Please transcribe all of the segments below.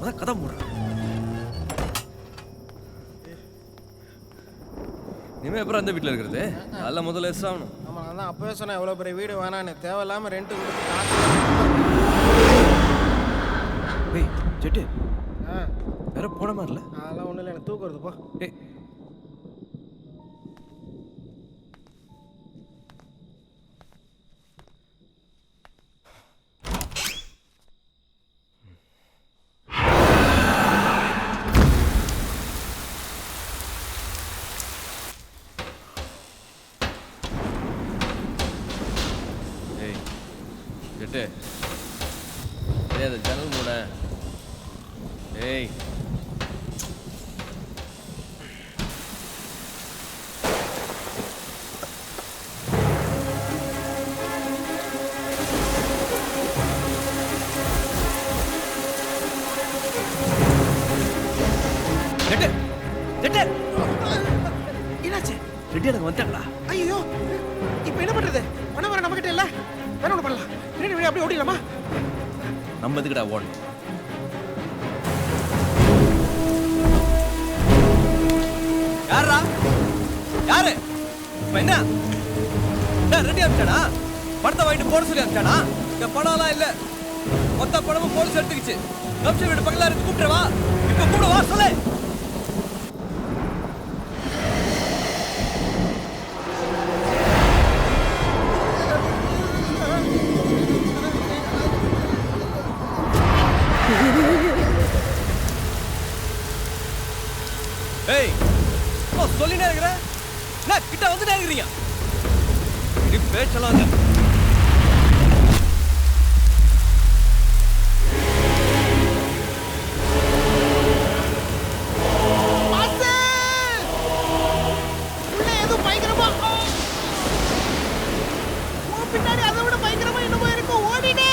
அதான் கதை மூடுறேன். இனிமே அப்புறம் அந்த வீட்டில் இருக்கிறது அதெல்லாம் முதல்ல எஸ் ஆகணும். ஆமாம், நான் தான் அப்போவே சொன்னேன் எவ்வளோ பெரிய வீடு வேணான்னு. தேவையில்லாமல் ரெண்ட்டு கொடுத்து ஏய் ஜெட்டு ஆ வேற போன மாதிரில. அதெல்லாம் ஒன்றும் இல்லை, எனக்கு தூக்கம் வருது போ. ஏய் ஜெட்டு ஏய் அந்த ஜன்னல் மூட. ஏய் ஜெட்டு ஜெட்டு என்னாச்சு? ரெடி எனக்கு வந்துட்டாங்களா? ஐயோ, இப்போ என்ன பண்ணுறது? பணம் வர நம்மகிட்ட இல்லை. வேற ஒன்று பண்ணலாம். பின்னாடி வெளியே அப்படியே ஓடிடலாமா? நம்ம எதுக்குடா ஓடணும்? யாரா யாரு இப்ப என்ன ரெடி ஆச்சானா? பணத்தை வாங்கிட்டு போட சொல்லி ஆச்சானா? இந்த பணம்லாம் இல்ல, மொத்த பணமும் போலீஸ் எடுத்துக்கிச்சு. கம்சன் வீடு பக்கத்துல இருந்து கூப்பிட்டு வா. இப்ப கூட வா சொல்லு. ஏய் சொல்லினே இருக்கிற, நான் கிட்ட வந்துட்டே இருக்கிறீங்க. நீ பேச்சலாம் இல்ல. பின்னாடி அதை விட பயங்கரமா என்னமோ இருக்கு. ஓடினே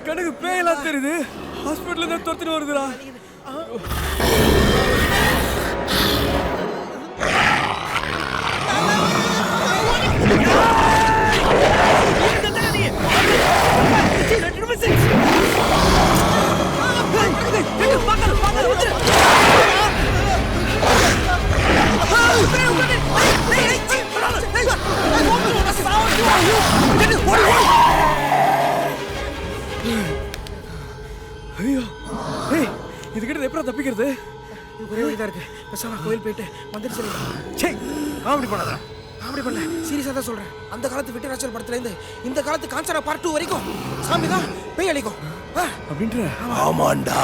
கணக்கு பேயெல்லாம் தெரியுது. ஹாஸ்பிட்டல் இருந்து துரத்திட்டு வருதுடா. ஐயோ ஏய், இதுக்கிட்ட எப்படி தப்பிக்கிறது? ஒரே வழிதான் இருக்கு. பேசாம கோயில் போயிட்டு வந்துட்டு சரி. சே காமெடி பண்ணாத. காமெடி பண்ணல, சீரியஸா தான் சொல்றேன். அந்த காலத்து விட்டராச்சல் படத்துல இருந்து இந்த காலத்து காஞ்சனா பார்ட் 2 வரைக்கும் சாமி தான் பேய் அழிக்கும் அப்படின்ற. ஆமாண்டா.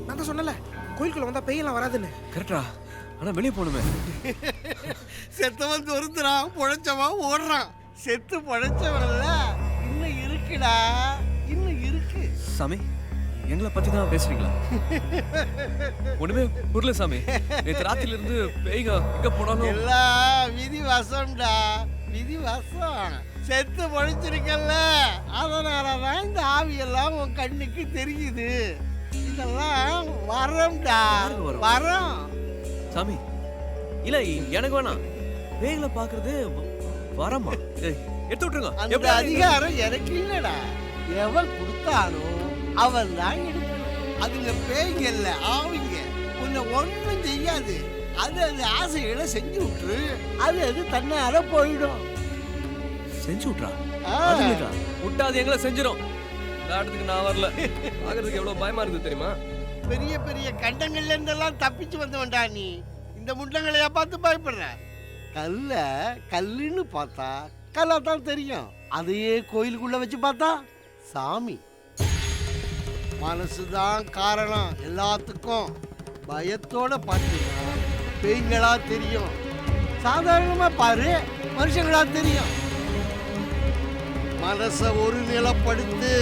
நான் தான் சொன்னல கோயிலுக்குள்ள வந்தா பேயெல்லாம் வராதுன்னு. கரெக்டா? ஆனா வெளியே போகணுமே. செத்தவன் துருத்துறான், பொழைச்சவன் ஓடுறான். செத்து பொழைச்சவன்ல இன்னும் இருக்குடா, இன்னும் இருக்கு. சாமி எங்களை பத்தி தான் பேசுறீங்களா? ஒண்ணுமே புரியல சாமி. நேற்று ராத்திரில இருந்து பேய்ங்க எங்க போனாலும் எல்லாம் விதி வசம்டா, விதி வசம். செத்து பொழைச்சிருக்கல, அதனாலதான் இந்த ஆவியெல்லாம் உன் கண்ணுக்கு தெரியுது. இதெல்லாம் வரம்டா, வரம். சாமி இல்ல எனக்கு வேணாம். பேய்களை பாக்குறது வரமா? எடுத்து விட்டுருங்க. அந்த எப்படி அதிகாரம் எனக்கு இல்லடா. எவன் கொடுத்தானோ அவன் தான் எடுக்கணும். அதுங்க பேய்ங்க இல்ல, ஆவிங்க. உன்னை ஒன்றும் செய்யாது. அது ஆசைகளை செஞ்சு விட்டுரு. அது தன்னால போயிடும். செஞ்சு விட்றா. ஆ. விட்டாது எங்களை செஞ்சிடும். இந்த ஆட்டத்துக்கு நான் வரல. ஆகிறதுக்கு எவ்வளவு பயமா இருக்குது தெரியுமா? பெரிய பெரிய கண்டங்கள்ல இருந்தெல்லாம் தப்பிச்சு வந்தவன்டா நீ. இந்த முண்டங்களையா பார்த்து பயப்படுற? கல்லுன்னு பார்த்தா கல்லா தான் தெரியும். அதையே கோயிலுக்குள்ள வச்சு பார்த்தா சாமி. மனசுதான் காரணம் எல்லாத்துக்கும். பயத்தோட பார்த்தீங்கன்னா பேய்களா தெரியும். சாதாரணமா பாரு, மனுஷங்களா தெரியும். மனச ஒரு நிலப்படுத்து,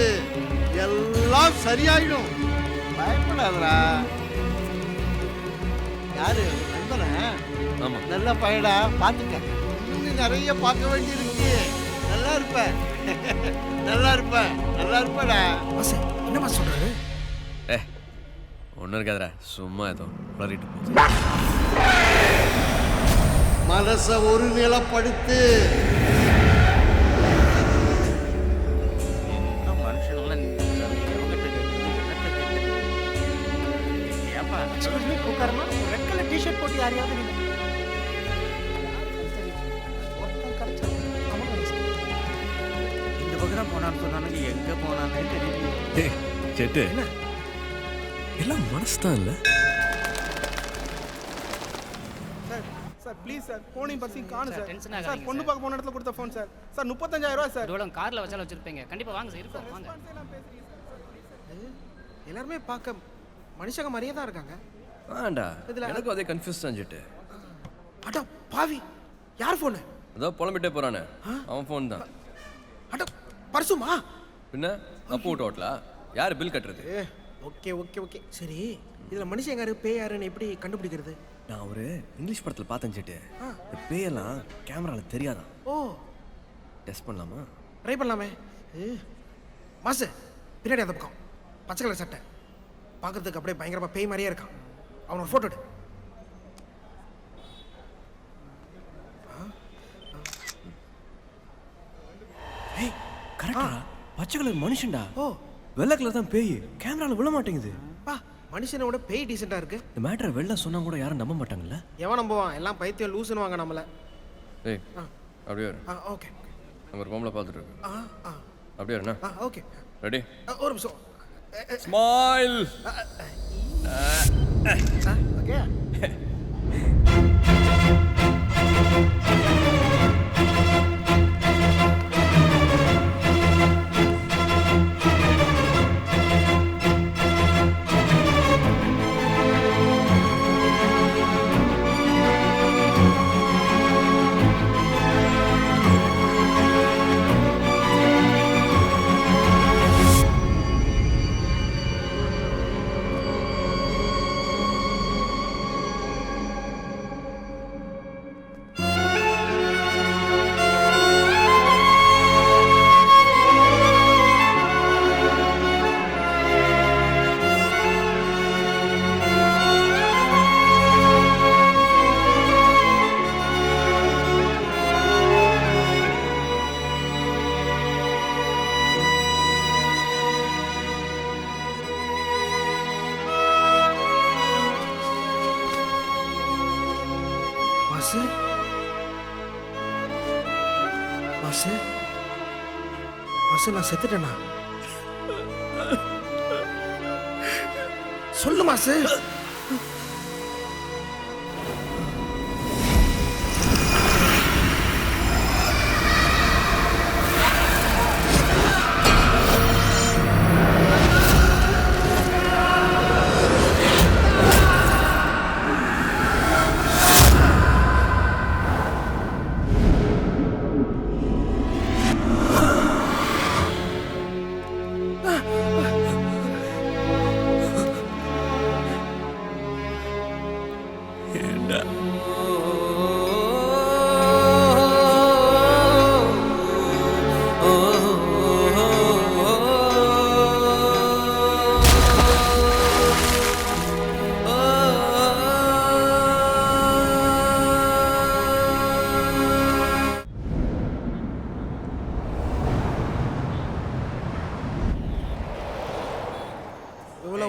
எல்லாம் சரியாயிடும். பயப்படாதடா. யாரு நண்பனா? ஆமா. நல்ல பையடா, பாத்துக்க. இன்னும் நிறைய பார்க்க வேண்டியிருக்கு. நல்லா இருப்ப. நல்லா இருப்ப. நல்லா இருப்படா. மாசு என்ன மாசு சொல்றாரு? ஒன்றும் இருக்காதுடா, சும்மா ஏதோ வளரிட்டு போகுது. மனச ஒரு நிலப்படுத்து. இந்த பக்கம் போனான்னு சொன்னானுங்க, எங்க போனானே தெரியல. செட்டு எல்லாம் மனசு தான் இல்லை. சார் ப்ளீஸ் சார், போனையும் பர்ஸையும் காணும் சார், சார். டென்ஷன் சார் ஆகாதீங்க பொண்ணு சார். பார்க்க போன இடத்துல கொடுத்த ஃபோன் சார். சார் 35,000 ரூபாய் சார். இதோட கார்ல வச்சாலும் வச்சிருப்பீங்க. கண்டிப்பா வாங்க சார், இருக்கும் வாங்க. எல்லாருமே பார்க்க மனுஷங்க மாதிரியே தான் இருக்காங்க. ஆண்டா, எனக்கும் அதே கன்ஃபியூஸ் தான் செட்டு. அட பாவி, யார் ஃபோனு? அதோ புலம்பிட்டே போறானே, அவன் ஃபோன் தான். அட பர்சுமா? பின்ன அப்போ விட்டு ஓட்டலா? யார் பில் கட்டுறது? ஓகே ஓகே ஓகே சரி, இதில் மனுஷன் யாரு பேய் யாருன்னு எப்படி கண்டுபிடிக்கிறது? நான் ஒரு இங்கிலீஷ் படத்தில் பார்த்தேன் செட்டு. இந்த பேயெல்லாம் கேமராவில் தெரியாதான். ஓ, டெஸ்ட் பண்ணலாமா? ட்ரை பண்ணலாமே. மாசு பின்னாடி அந்த பக்கம் பச்சை கலர் சட்டை, பார்க்கறதுக்கு அப்படியே பயங்கரமாக பேய் மாதிரியே இருக்கான். அவனோட ஃபோட்டோ எடு. ஏய் கரெக்டா, பச்சை கலர் மனுஷன்டா. ஓ, வெள்ளை கலர் தான் பேய். கேமராவில் விழ மாட்டேங்குது. பா, மனுஷனை விட பேய் டீசெண்டாக இருக்கு. இந்த மேட்டரை வெளில சொன்னா கூட யாரும் நம்ப மாட்டாங்கல்ல. எவன் நம்புவான்? எல்லாம் பைத்தியம் லூசுன்னு வாங்க நம்மள. ஏய் அப்படியே வரு. ஓகே நம்ம ஒரு பொம்பளை பார்த்துட்டு இருக்கு. அப்படியே வருண்ணா. Okay ready? ஒரு நிமிஷம். ஸ்மைல். ஓகே மாசு மாசு மாசு, நான் செத்துட்டேனா? சொல்லு மாசு.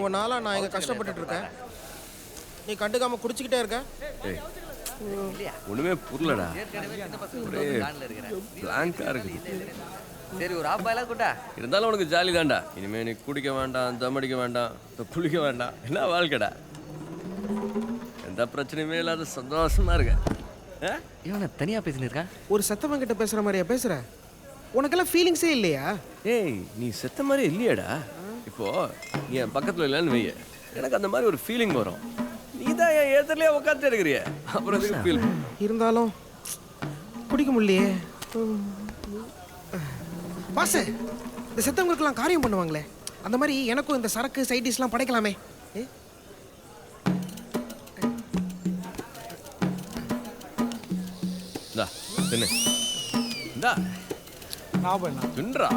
ரொம்ப நாளாக நான் இங்கே கஷ்டப்பட்டுட்டு இருக்கேன். நீ கண்டுக்காம குடிச்சிக்கிட்டே இருக்க. ஒண்ணுமே புரியலடா. ஒரே பிளாங்கா இருக்குது. சரி ஒரு ஆஃப் பாயிலா கூட்டா. இருந்தாலும் உனக்கு ஜாலி தான்டா. இனிமே நீ குடிக்க வேண்டாம், தம் அடிக்க வேண்டாம், குளிக்க வேண்டாம். என்ன வாழ்க்கைடா? எந்த பிரச்சனையுமே இல்லாத சந்தோஷமா இருக்க. இவனை தனியா பேசினு இருக்கான். ஒரு செத்தவன் கிட்ட பேசுகிற மாதிரியா பேசுகிற? உனக்கெல்லாம் ஃபீலிங்ஸே இல்லையா? ஏய், நீ செத்த மாதிரி இல்லையேடா. இப்போ நீ என் பக்கத்தில் இல்லைன்னு வைய, எனக்கு அந்த மாதிரி ஒரு ஃபீலிங் வரும். நீ தான் என் ஏத்தலையே உட்காந்து எடுக்கிறிய, அப்புறம் எதுக்கு ஃபீல்? இருந்தாலும் குடிக்க முடியலையே. பாச, இந்த செத்தவங்களுக்கெல்லாம் காரியம் பண்ணுவாங்களே, அந்த மாதிரி எனக்கும் இந்த சரக்கு சைடிஷ்லாம் படைக்கலாமே. இந்தா தின்னு. இந்தா தின்றா.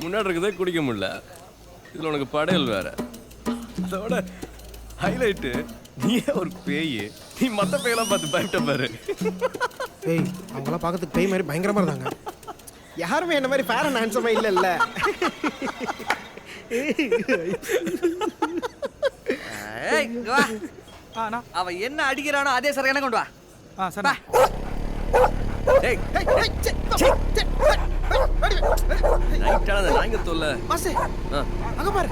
முன்னாடி இருக்கதே குடிக்க முடியல, இதுல உனக்கு படையல் வேற. அதோட ஹைலைட்டு, நீயே ஒரு பேய். நீ மற்ற பேயெல்லாம் பார்த்து பயப்பட்ட பாரு. ஏய், அவங்களாம் பார்க்கறதுக்கு பேய் மாதிரி பயங்கரமா இருந்தாங்க. யாருமே என்ன மாதிரி ஃபேர் அண்ட் ஹேண்ட்ஸமா இல்லைல்ல. ஏய் இங்க வா. அவன் என்ன அடிக்கிறானோ அதே சரக்கு கொண்டு வா. சரி. ஏய், நைட்டான அந்த நாய்ங்க தொல்லை. பாசே, அங்க பாரு.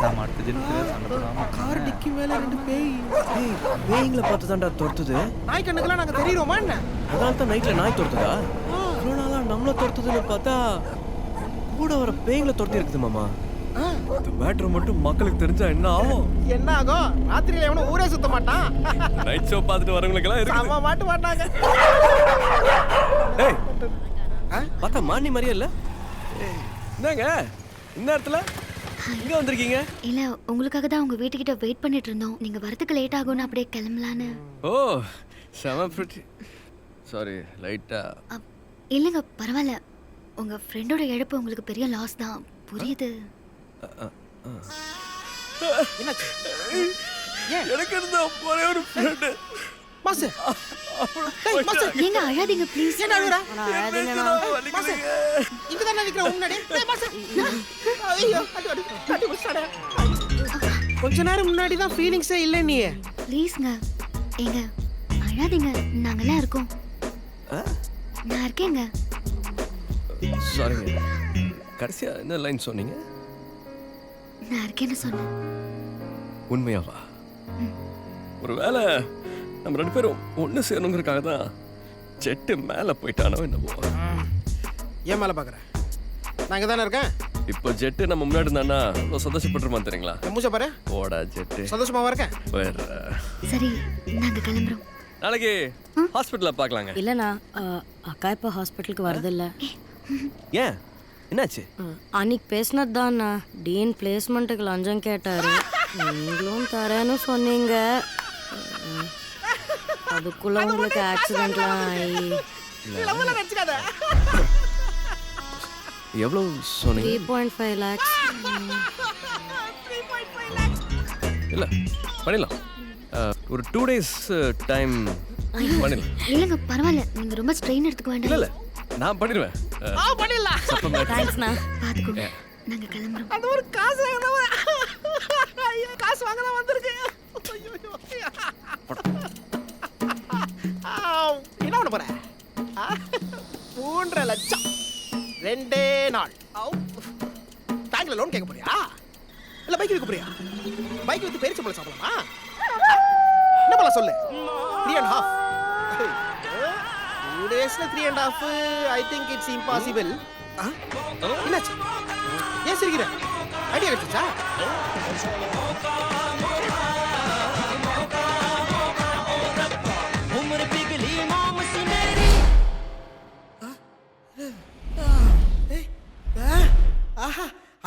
கார் டிக்கி மேல 2 பேய். ஏய், பேய்களை பார்த்து தான்டா துரத்துது. நாய் கண்ணுக்கெல்லாம் நாங்க தெரியுறோமா என்ன? அதனால தான் நைட்ல நாய் துரத்துதா? இவ்வளோ நாளா நம்மள துரத்துதுன்னு பார்த்தா கூட வர பேய்களை துரத்தி இருக்குது மாமா. இந்த மேட்ரு மட்டும் மக்களுக்கு தெரிஞ்சா என்ன ஆகும்? என்ன ஆகும்? ராத்திரியில எவனும் ஊரே சுத்த மாட்டான். நைட் ஷோ பார்த்துட்டு வரவங்களுக்கெல்லாம் இருக்கு. அம்மா மாட்டு மாட்டாங்க. ஏய், பார்த்தா மானி மாதிரியே இல்ல? என்னங்க இந்நேரத்துல இங்க வந்திருக்கீங்க? இல்ல, உங்களுக்காக தான் உங்க வீட்டுக்கிட்ட வெயிட் பண்ணிட்டு இருந்தோம். நீங்க வரதுக்கு லேட் ஆகும்னு அப்படியே கிளம்பலான்னு. ஓ, செம பிரிட்டி. சாரி, லைட்டா. இல்லைங்க, பரவாயில்ல. உங்க ஃப்ரெண்டோட இழப்பு உங்களுக்கு பெரிய லாஸ் தான், புரியுது. என்னாச்சு? எனக்கு இருந்த ஒரே ஒரு ஃப்ரெண்ட். மாசு, டேய் மாசு, ஏங்க அழாதீங்க ப்ளீஸ். என்ன அழுகுற? வலிக்குதுங்க. மாசு, இங்க தான் நிக்கிற முன்னாடி. டேய் மாசு. ஐயோ, அடி குஸ்டாடா. கொஞ்ச நேரம் முன்னாடி தான் ஃபீலிங்ஸே இல்ல நீ. ப்ளீஸ்ங்க, ஏங்க அழாதீங்க, நாங்கெல்லாம் இருக்கோம். நான் இருக்கேங்க. சாரிங்க, கடைசியா என்ன லைன் சொன்னீங்க? நான் இருக்கேன்னு சொன்னேன். உண்மையாவா? ஒருவேளை நம்ம 2 பேரும் ஒன்று சேரணுங்கிறதுக்காக தான் ஜெட்டு மேலே போயிட்டானோ என்னவோ. ஏன் மேல பாக்குற? நான் இங்க தானே இருக்கேன். இப்போ ஜெட்டு நம்ம முன்னாடி இருந்தானா ரொம்ப சந்தோஷப்பட்டுருமா தெரியுங்களா? மூச்ச பாரு. ஓடா ஜெட்டு. சந்தோஷமாவா இருக்கேன். வேற சரி, நாங்க கிளம்புறோம். நாளைக்கு ஹாஸ்பிட்டலில் பார்க்கலாங்க. இல்லைண்ணா, அக்கா இப்போ ஹாஸ்பிட்டலுக்கு வரதில்ல. ஏன், என்னாச்சு? அன்னைக்கு பேசினது தான்ண்ணா. டீன் பிளேஸ்மெண்ட்டுக்கு லஞ்சம் கேட்டார். நீங்களும் தரேன்னு சொன்னீங்க. அதுக்குள்ள உங்களுக்கு ஆக்சிடென்ட்லாம் ஆகி எவ்வளோ சொன்னீங்க? 3.5 lakhs. இல்லை, பண்ணிடலாம். ஒரு 2 days டைம் பண்ணிடலாம். இல்லைங்க, பரவாயில்ல. நீங்க ரொம்ப ஸ்ட்ரெயின் எடுத்துக்க இல்லை வேண்டாம். இல்லை, நான் பண்ணிடுவேன். தேங்க்ஸ்ண்ணா. பாத்துக்கோங்க, நாங்க கிளம்புறோம். அந்த ஒரு காசு வாங்கலாம். ஐயோ, காசு வாங்கலாம் வந்திருக்கு. என்ன பண்ண போற? 3 லட்சம் 2 நாள். பேங்க்ல லோன் கேட்க போறியா? இல்ல பைக் விற்க போறியா? பைக் வித்து பேரிச்ச பழம் சாப்பிடலாமா? என்ன பண்ணலாம் சொல்லு? 3.5. 2 daysல 3.5. I think it's impossible. என்னாச்சு? ஏன் சிரிக்கிற? ஐடியா கிடைச்சா?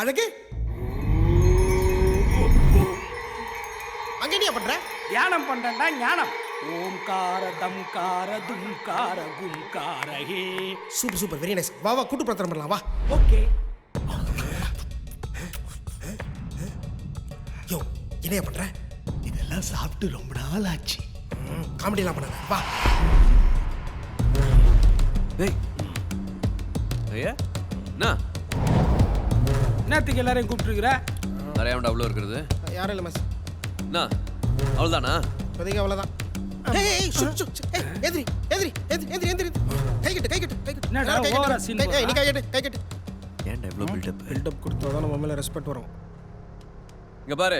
அழகு, அங்க என்ன பண்ற? தியானம் பண்றேன்டா ஞானம். ஓம்கார தம்கார தும்கார கும்கார ஹே. Super super, very nice. வா வா, கூட்டு பிரார்த்தனை பண்ணலாம் வா. ஓகே. யோ, என்னையா பண்ற? இதெல்லாம் சாப்பிட்டு ரொம்ப நாள் ஆச்சு. காமெடிலாம் பண்ணாத, வா. ஏய் ஐயா, என்ன என்னத்துக்கு எல்லாரையும் கூப்பிட்டுருக்குற? நிறைய அவ்வளோ இருக்கிறது யாரும் இல்லை மாஸ். என்ன அவ்வளோதானா? இப்போதைக்கு அவ்வளோதான். ஏய் சுட் சுட் ஏய் எதிரி எதிரி எதிரி எதிரி எதிரி கை கட்டு கை கட்டு கை கட்டு. என்னடா ஓவரா சீன் ஏய் நீ கை கட்டு கை கட்டு. ஏன்டா இவ்வளோ பில்டப்? பில்டப் கொடுத்தா தான் நம்ம மேலே ரெஸ்பெக்ட் வரும். இங்கே பாரு,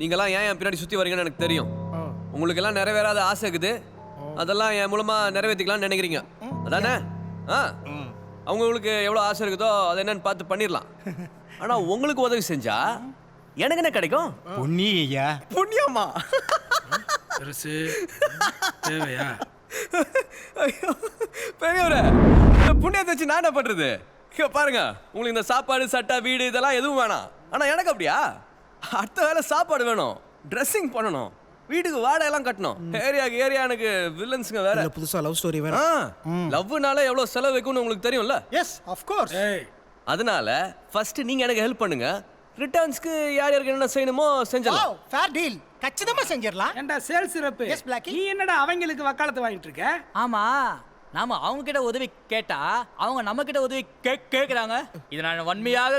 நீங்களாம் ஏன் என் பின்னாடி சுற்றி வரீங்கன்னு எனக்கு தெரியும். உங்களுக்கு எல்லாம் நிறைவேறாத ஆசை இருக்குது, அதெல்லாம் என் மூலமாக நிறைவேற்றிக்கலாம்னு நினைக்கிறீங்க அதானே? அவங்களுக்கு எவ்வளோ ஆசை இருக்குதோ அதை என்னன்னு பார்த்து பண்ணிடலாம். ஆனால் உங்களுக்கு உதவி செஞ்சா எனக்கு என்ன கிடைக்கும்? பொன்னியா புண்ணியமா? பெருசு தேவையா? ஐயோ பெரியவரே, இந்த புண்ணியத்தை வச்சு நான் என்ன பண்ணுறது? இங்கே பாருங்க, உங்களுக்கு இந்த சாப்பாடு சட்டை வீடு இதெல்லாம் எதுவும் வேணாம். ஆனால் எனக்கு அப்படியா? அடுத்த வேலை சாப்பாடு வேணும், ட்ரெஸ்ஸிங் பண்ணணும், வீட்டுக்கு வாடகைலாம் கட்டணும், ஏரியா எனக்கு வில்லன்ஸுங்க வேற. புதுசாக லவ் ஸ்டோரி வேற. லவ்னால எவ்வளோ செலவு வைக்கும்னு உங்களுக்கு தெரியும்ல. Yes of course. அதனால ஃபர்ஸ்ட் நீங்க எனக்கு ஹெல்ப் பண்ணுங்க. ரிட்டர்ன்ஸ்க்கு யார் யாருக்கு என்ன செய்யணுமோ செஞ்சலாம். Fair deal. கச்சிதமா செஞ்சிரலாம். ஏண்டா சேல்ஸ் ரப், எஸ் பிளாக்கி. நீ என்னடா அவங்களுக்கு வக்காலத்து வாங்கிட்டு இருக்க? ஆமா, நாம அவங்க கிட்ட உதவி கேட்டா அவங்க நம்ம கிட்ட உதவி கேக்குறாங்க. இத நான் வன்மையாக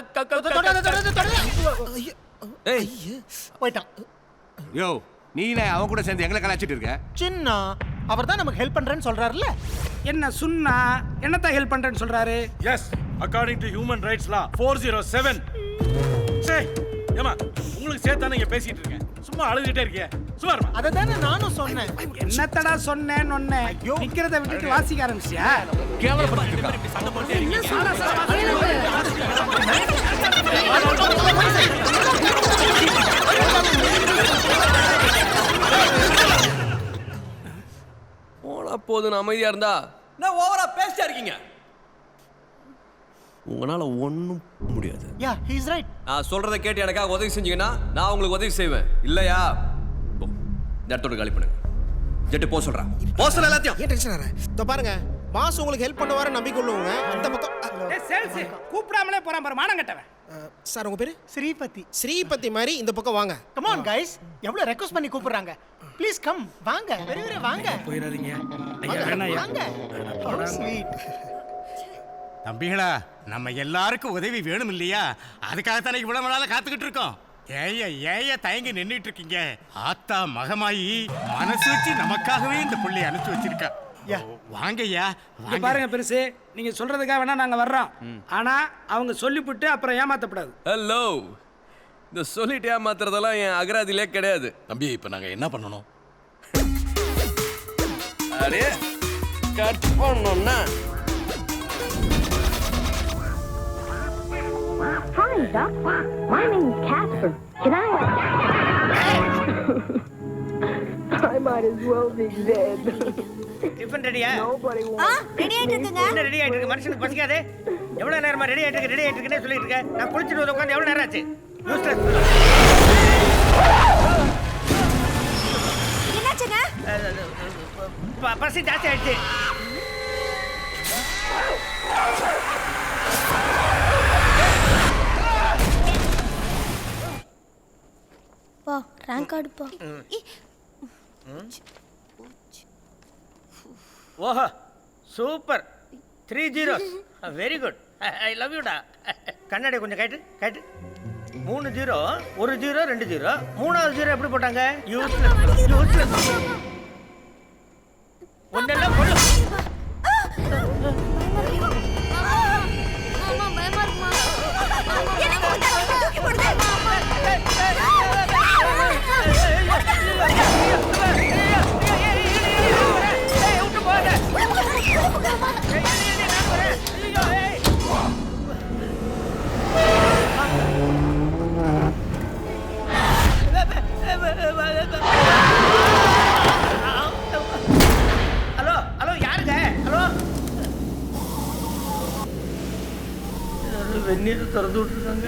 ஏய் போய்ட்டான். யோ நீனே அவன் கூட சேர்ந்து எங்களை கலாச்சிட்டு இருக்க. சின்ன அவர் தான் நமக்கு ஹெல்ப் பண்றேன்னு சொல்றாருல்ல. என்ன சுன்னா என்னத்த ஹெல்ப் பண்றேன்னு சொல்றாரு? Yes, according to human rights law 407. சே ஏமா உங்களுக்கு சேர்த்தானே இங்க பேசிட்டு இருக்கேன், சும்மா அழுதுகிட்டே இருக்கீங்க. சும்மா இருமா. அதை தானே நானும் சொன்னேன். என்னத்தடா சொன்னேன்னு ஒண்ணே நிக்கிறத விட்டுட்டு வாசிக்க ஆரம்பிச்சியா? கேவலப்பட்டு சண்டை போட்டே போனா போதுன்னு அமைதியா இருந்தா நான் ஓவரா பேசிட்டா இருக்கீங்க. உங்களால ஒன்றும் முடியாது. Yeah he is right. நான் சொல்றதை கேட்டு எனக்காக உதவி செஞ்சீங்கன்னா நான் உங்களுக்கு உதவி செய்வேன். இல்லையா இந்த இடத்தோட காலி பண்ணுங்க. ஜெட்டு போ சொல்றேன். போ சொல்ல எல்லாத்தையும். ஏன் டென்ஷன் ஆற? இதோ பாருங்க, பாஸ் உங்களுக்கு ஹெல்ப் பண்ணுவாரு நம்பிக்கை உள்ளவங்க. இந்த பக்கம் ஏய் சேல்ஸ் கூப்பிடாமலே போறான் பாரு மானம் கட்டவன். சார் உங்க பேரு? ஸ்ரீபதி. ஸ்ரீபதி மாதிரி இந்த பக்கம் வாங்க. கம் ஆன் கைஸ், எவ்வளவு ரெக்வெஸ்ட் பண்ணி கூப்பிடுறாங்க. ப்ளீஸ் கம், வாங்க வெரி வாங்க. போயிடாதீங்க ஐயா, வேணாம் வாங்க. How sweet. தம்பிகளா, நம்ம எல்லாருக்கும் உதவி வேணும் இல்லையா? அதுக்காகத்தானே இவ்வளவு நாளா காத்துக்கிட்டு இருக்கோம். ஏய தயங்கி நின்றுட்டு இருக்கீங்க. ஆத்தா மகமாயி மனசு வச்சு நமக்காகவே இந்த புள்ளைய அனுப்பிச்சு வச்சிருக்கா. வாங்கய்யா இங்க பாருங்க பெருசு, நீங்க சொல்றதுக்காக வேணா நாங்க வர்றோம். ஆனா அவங்க சொல்லிவிட்டு அப்புறம் ஏமாத்தப்படாது. ஹலோ, இந்த சொல்லிட்டு ஏமாத்துறதெல்லாம் என் அகராதிலே கிடையாது. தம்பி, இப்போ நாங்க என்ன பண்ணணும்? அரே கட் பண்ணனும்னா Hi, Doc. My name is Casper. Can I? I might as well be dead. Tiffin ரெடியா? Nobody wants. ரெடி ஆயிட்டு இருக்குங்க. என்ன ரெடி ஆயிட்டு இருக்கு? மனுஷனுக்கு பசிக்காதே? எவ்வளவு நேரமா ரெடி ஆயிட்டு இருக்குன்னு சொல்லிட்டு இருக்க? நான் குளிச்சிட்டு வந்து உட்கார்ந்து எவ்வளவு நேரம் ஆச்சு? யூஸ்லெஸ். என்னாச்சுங்க? பசி ஜாஸ்தி ஆயிடுச்சு. பா ரேங்க் கார்டு பா. ஓஹோ super, 3 zeros. Very good, I love யூடா. கண்ணாடி கொஞ்சம் கேட்டு 3 0, 1 0, 2 0, மூணாவது 0 எப்படி போட்டாங்க? யூஸ்லெஸ். ஒன்னெல்லாம் கொள்ளு. மாமா பயமா இருக்குமா? என்ன போடுங்க, தூக்கி போடுங்க. ஹலோ யாருங்க? ஹலோ, வெந்நீர் திறந்து விட்டுருக்காங்க.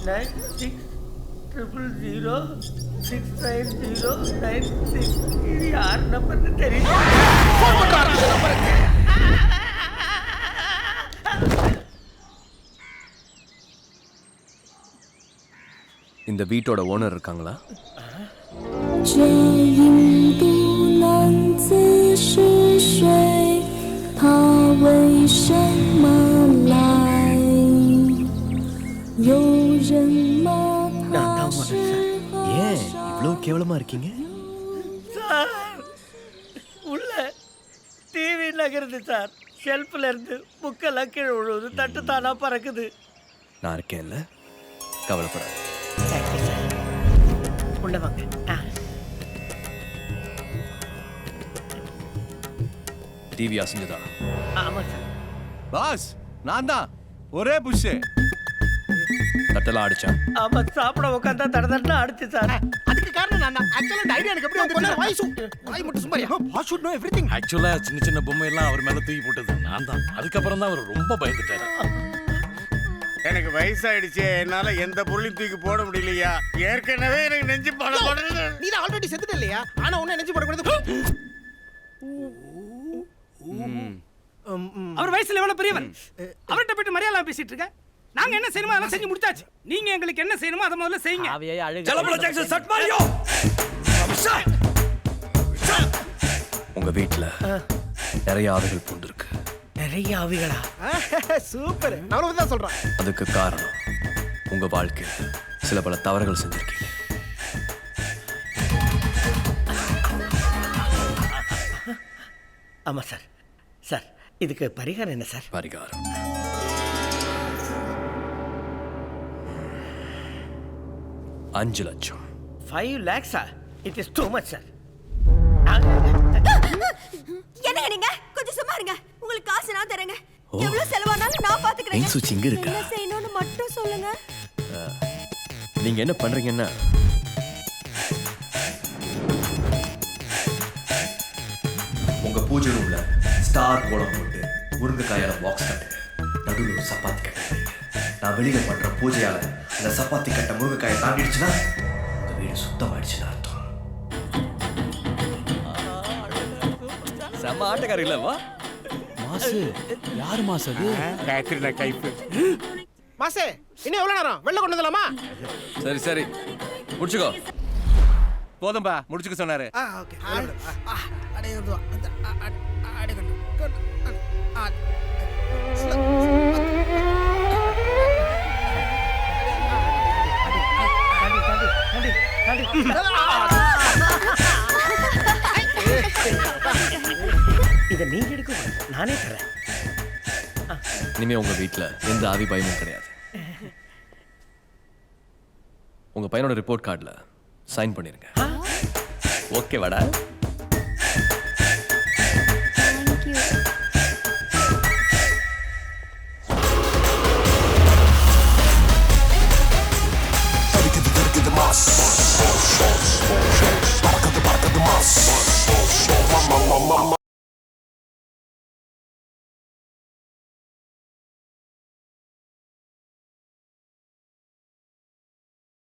9600069096. இது யார் நம்பர்னு தெரியல. இந்த வீட்டோட ஓனர் இருக்காங்களா? 什么来？有人吗？ நான் தான் மனுஷன் ஏன் இவ்வளவு கேவலமா இருக்கீங்க? சார் உள்ள டிவி நகருது சார். ஷெல்ஃபில் இருந்து புக்கெல்லாம் கீழே விழுவுது, தட்டு தானா பறக்குது. நான் இருக்கேன்ல, கவலைப்படாத. Thank you sir. உள்ள வாங்க. டிவி அசைஞ்சதா? ஆமாம் சார். பாஸ், நான் தான். ஒரே புஷ். தட்டலாம் அடிச்சான். ஆமாம், சாப்பிட உட்காந்தா தடதடனா அடிச்சு சார். அதுக்கு காரணம் நான் தான். ஆக்சுவலா இந்த ஐடியா எனக்கு எப்படி வந்துச்சு? வாய் மட்டும் சும்மாரியா? Boss should know everything. Actually சின்ன சின்ன பொம்மை எல்லாம் அவர் மேல தூக்கி போட்டது நான் தான். அதுக்கப்புறம் தான் அவர் ரொம்ப பயந்துட்டாரு. எனக்கு வயசாயிடுச்சு, என்னால எந்த பொருளையும் தூக்கி போட முடியலையா. ஏற்கனவே எனக்கு நெஞ்சு படப்படுது. நீ தான் ஆல்ரெடி செத்துட்ட இல்லையா? ஆனா உன்னை நெஞ்சு போடக்கூடாது. அவர் வயசுல எவ்வளவு பெரியவர், அவர்கிட்ட போயிட்டு மரியாதை பேசிட்டு இருக்க. நாங்க என்ன செய்யணுமோ அதெல்லாம் செஞ்சு முடிச்சாச்சு. நீங்க எங்களுக்கு என்ன செய்யணுமோ அதை முதல்ல செய்யுங்க. ஆவியே அழுகு. உங்க வீட்டுல நிறைய ஆவிகள் பூண்டிருக்கு. நிறைய ஆவிகளா? சூப்பர். நான் தான் சொல்றேன். அதுக்கு காரணம் உங்க வாழ்க்கையில் சில பல தவறுகள் செஞ்சிருக்கீங்க. ஆமாம் சார். சார் இதுக்கு பரிகாரம் என்ன சார்? பரிகாரம் 5 லட்சம். 5 lakhs? It is too much sir. என்னங்க நீங்க கொஞ்சம் சும்மா இருங்க. உங்களுக்கு காசு நான் தரேங்க. எவ்வளவு செலவானாலும் நான் பாத்துக்கிறேன். என் சுச்சி இங்க இருக்கா? என்ன செய்யணும்னு மட்டும் சொல்லுங்க. நீங்க என்ன பண்றீங்கன்னா, உங்க பூஜை ரூம்ல ஸ்டார் கோலம் போட்டு முருங்கைக்காயால பாக்ஸ் கட்டுங்க. நடுவில் ஒரு சப்பாத்தி கட்டுங்க. நான் வெளியில பண்ற பூஜையால அந்த சப்பாத்தி கட்ட முருங்கைக்காயை தாண்டிடுச்சுன்னா உங்க வீடு சுத்தமாயிடுச்சுன்னு அர்த்தம். செம்ம ஆட்டக்காரர் இல்லவா? மாசு யாரு மாசு? அது கேத்ரினா கைப்பு. மாசே, இன்னும் எவ்வளவு நேரம்? வெள்ள கொண்டு வரலாமா? சரி சரி முடிச்சுக்கோ. போதும்பா, முடிச்சுக்க சொன்னாரு. ஓகே. அடே வந்து அடே கொண்டு. இதை நீங்க எடுக்க நானே தரேன். இனிமே உங்க வீட்டுல எந்த ஆவி பயமும் கிடையாது. உங்க பையனோட ரிப்போர்ட் கார்டுல சைன் பண்ணிருங்க. ஓகே வாடா.